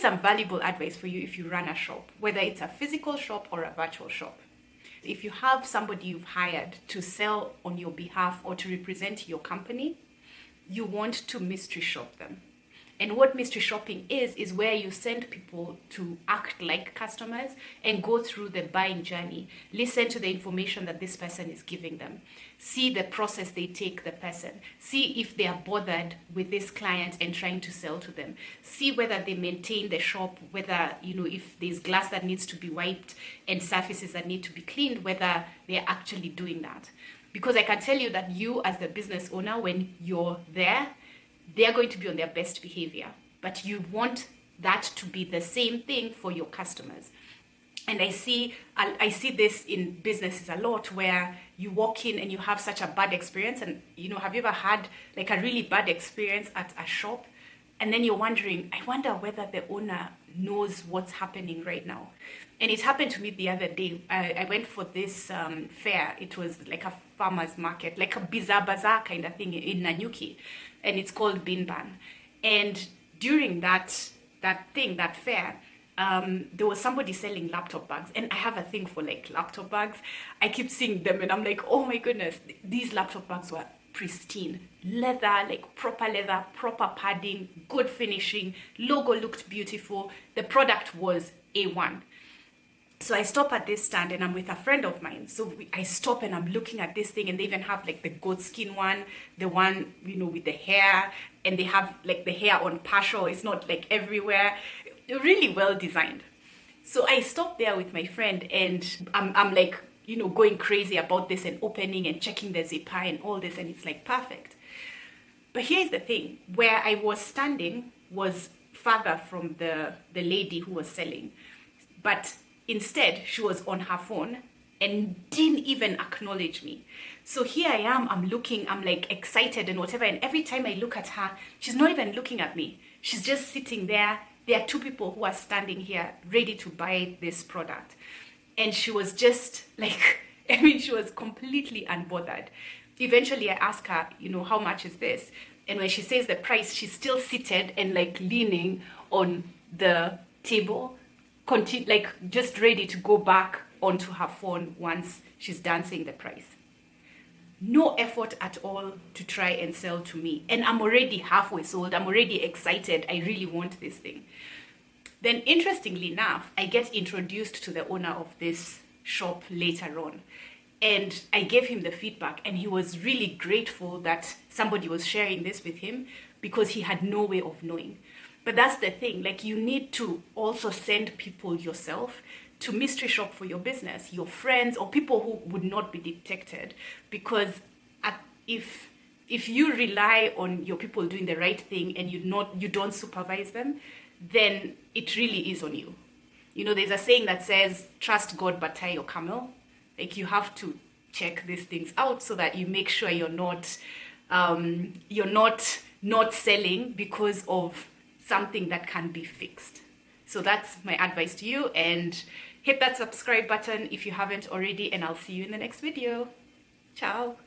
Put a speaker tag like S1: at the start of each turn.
S1: some valuable advice for you if you run a shop, whether it's a physical shop or a virtual shop. If you have somebody you've hired to sell on your behalf or to represent your company, you want to mystery shop them. And what mystery shopping is where you send people to act like customers and go through the buying journey. Listen to the information that this person is giving them. See the process they take the person. See if they are bothered with this client and trying to sell to them. See whether they maintain the shop, whether, if there's glass that needs to be wiped and surfaces that need to be cleaned, whether they're actually doing that. Because I can tell you that you as the business owner, when you're there, they're going to be on their best behavior, but you want that to be the same thing for your customers. And I see this in businesses a lot, where you walk in and you have such a bad experience. And have you ever had like a really bad experience at a shop, and then you're wondering, I wonder whether the owner knows what's happening right now? And it happened to me the other day. I went for this fair. It was like a farmer's market, like a bazaar kind of thing in Nanyuki, and it's called Binban. And during that fair, there was somebody selling laptop bags, and I have a thing for like laptop bags. I keep seeing them and I'm like, oh my goodness, these laptop bags were pristine. Leather, like proper leather, proper padding, good finishing, logo looked beautiful. The product was A1. So I stop at this stand and I'm with a friend of mine. So I stop and I'm looking at this thing, and they even have like the goat skin one, the one, with the hair, and they have like the hair on partial. It's not like everywhere. They're really well designed. So I stop there with my friend, and I'm like, going crazy about this and opening and checking the zipper and all this, and it's like perfect. But here's the thing, where I was standing was farther from the lady who was selling. But instead, she was on her phone and didn't even acknowledge me. So here I am, I'm looking, I'm like excited and whatever. And every time I look at her, she's not even looking at me. She's just sitting there. There are two people who are standing here ready to buy this product. And she was just like, she was completely unbothered. Eventually I asked her, how much is this? And when she says the price, she's still seated and like leaning on the table, like just ready to go back onto her phone once she's done saying the price. No effort at all to try and sell to me. And I'm already halfway sold. I'm already excited. I really want this thing. Then interestingly enough, I get introduced to the owner of this shop later on. And I gave him the feedback, and he was really grateful that somebody was sharing this with him, because he had no way of knowing. But that's the thing, like you need to also send people yourself to mystery shop for your business, your friends or people who would not be detected. Because if you rely on your people doing the right thing and you don't supervise them, then it really is on you. There's a saying that says, trust God but tie your camel. Like you have to check these things out so that you make sure you're not selling because of something that can be fixed. So that's my advice to you, and hit that subscribe button if you haven't already, and I'll see you in the next video. Ciao.